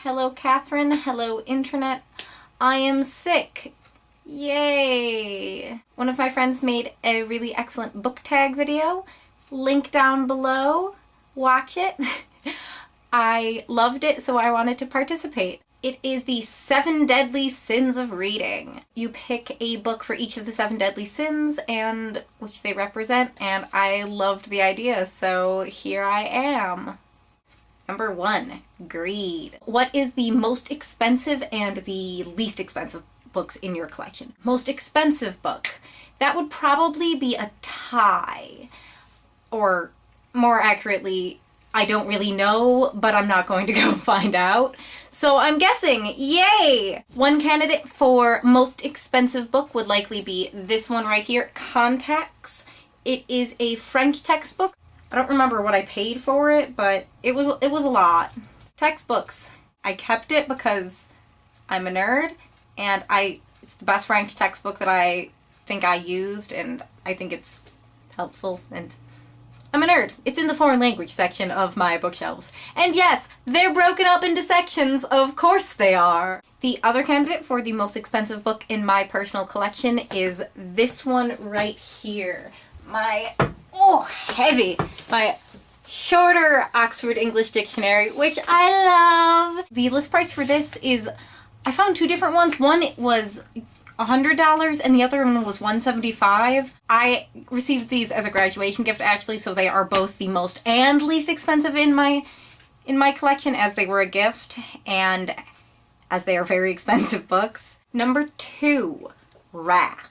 Hello, Catherine. Hello, Internet. I am sick. Yay! One of my friends made a really excellent book tag video. Link down below. Watch it. I loved it, so I wanted to participate. It is the 7 Deadly Sins of Reading. You pick a book for each of the 7 deadly sins and which they represent, and I loved the idea, so here I am. Number 1, greed. What is the most expensive and the least expensive books in your collection? Most expensive book. That would probably be a tie. Or more accurately, I don't really know, but I'm not going to go find out. So I'm guessing, yay! One candidate for most expensive book would likely be this one right here, Context. It is a French textbook. I don't remember what I paid for it, but it was a lot. Textbooks. I kept it because I'm a nerd, and it's the best French textbook that I think I used, and I think it's helpful, and I'm a nerd. It's in the foreign language section of my bookshelves. And yes, they're broken up into sections, of course they are. The other candidate for the most expensive book in my personal collection is this one right here. Heavy. My shorter Oxford English Dictionary, which I love. The list price for this is, I found 2 different ones. One was $100 and the other one was $175. I received these as a graduation gift actually, so they are both the most and least expensive in my collection, as they were a gift and as they are very expensive books. Number 2, Wrath.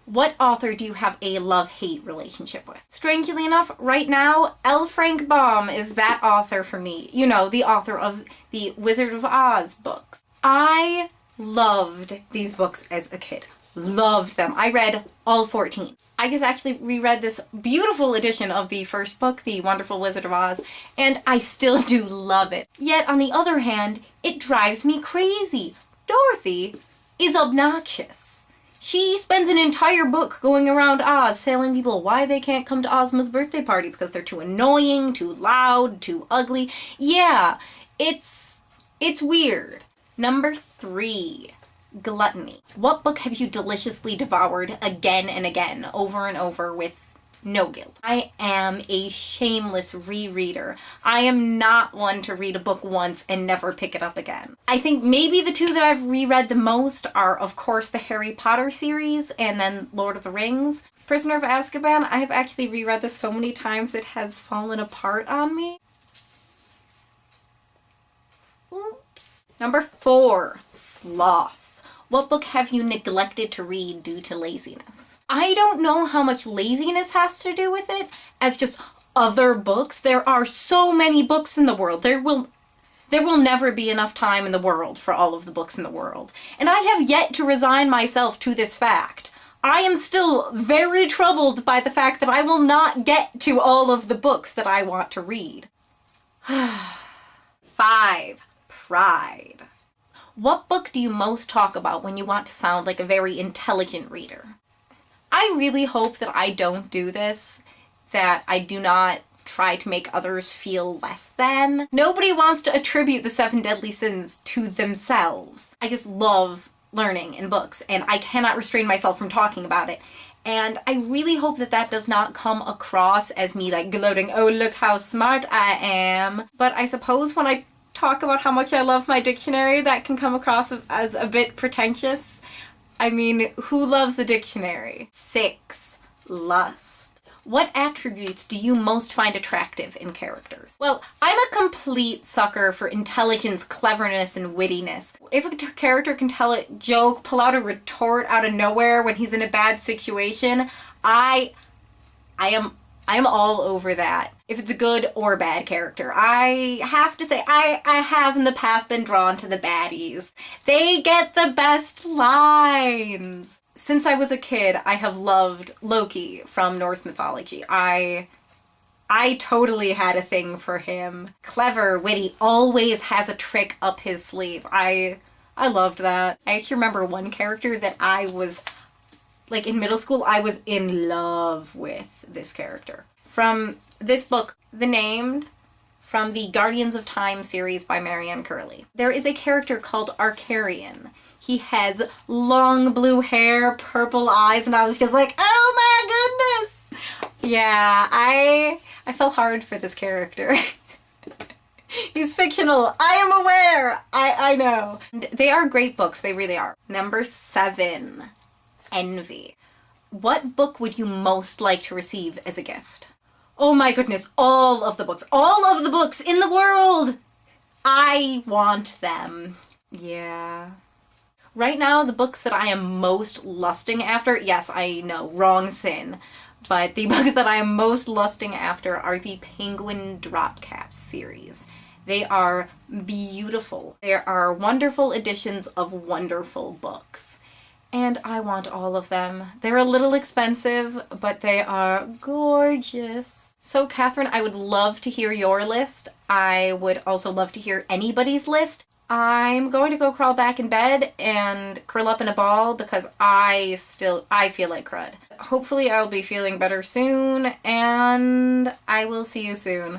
What author do you have a love-hate relationship with? Strangely enough, right now, L. Frank Baum is that author for me. You know, the author of the Wizard of Oz books. I loved these books as a kid. Loved them. I read all 14. I just actually reread this beautiful edition of the first book, The Wonderful Wizard of Oz, and I still do love it. Yet, on the other hand, it drives me crazy. Dorothy is obnoxious. She spends an entire book going around Oz telling people why they can't come to Ozma's birthday party because they're too annoying, too loud, too ugly. Yeah, it's weird. Number 3, Gluttony. What book have you deliciously devoured again and again, over and over with no guilt? I am a shameless rereader. I am not one to read a book once and never pick it up again. I think maybe the 2 that I've reread the most are, of course, the Harry Potter series and then Lord of the Rings. Prisoner of Azkaban, I have actually reread this so many times it has fallen apart on me. Oops. Number 4, Sloth. What book have you neglected to read due to laziness? I don't know how much laziness has to do with it as just other books. There are so many books in the world. There will never be enough time in the world for all of the books in the world. And I have yet to resign myself to this fact. I am still very troubled by the fact that I will not get to all of the books that I want to read. 5, Pride. What book do you most talk about when you want to sound like a very intelligent reader? I really hope that I don't do this, that I do not try to make others feel less than. Nobody wants to attribute the 7 deadly sins to themselves. I just love learning in books, and I cannot restrain myself from talking about it. And I really hope that that does not come across as me like gloating, oh look how smart I am. But I suppose when I talk about how much I love my dictionary, that can come across as a bit pretentious. I mean, who loves a dictionary? 6, Lust. What attributes do you most find attractive in characters? Well, I'm a complete sucker for intelligence, cleverness, and wittiness. If a character can tell a joke, pull out a retort out of nowhere when he's in a bad situation, I am all over that. If it's a good or bad character. I have to say, I have in the past been drawn to the baddies. They get the best lines. Since I was a kid, I have loved Loki from Norse mythology. I totally had a thing for him. Clever, witty, always has a trick up his sleeve. I loved that. I actually remember one character that I was, like in middle school, I was in love with this character. From this book, The Named, from the Guardians of Time series by Marianne Curley. There is a character called Arcarian. He has long blue hair, purple eyes, and I was just like, oh my goodness! Yeah, I fell hard for this character. He's fictional. I am aware. I know. And they are great books. They really are. Number 7, Envy. What book would you most like to receive as a gift? Oh my goodness, all of the books. All of the books in the world! I want them. Yeah. Right now, the books that I am most lusting after, yes, I know, wrong sin, but the books that I am most lusting after are the Penguin Dropcaps series. They are beautiful. There are wonderful editions of wonderful books. And I want all of them. They're a little expensive, but they are gorgeous. So Catherine, I would love to hear your list. I would also love to hear anybody's list. I'm going to go crawl back in bed and curl up in a ball because I feel like crud. Hopefully I'll be feeling better soon, and I will see you soon.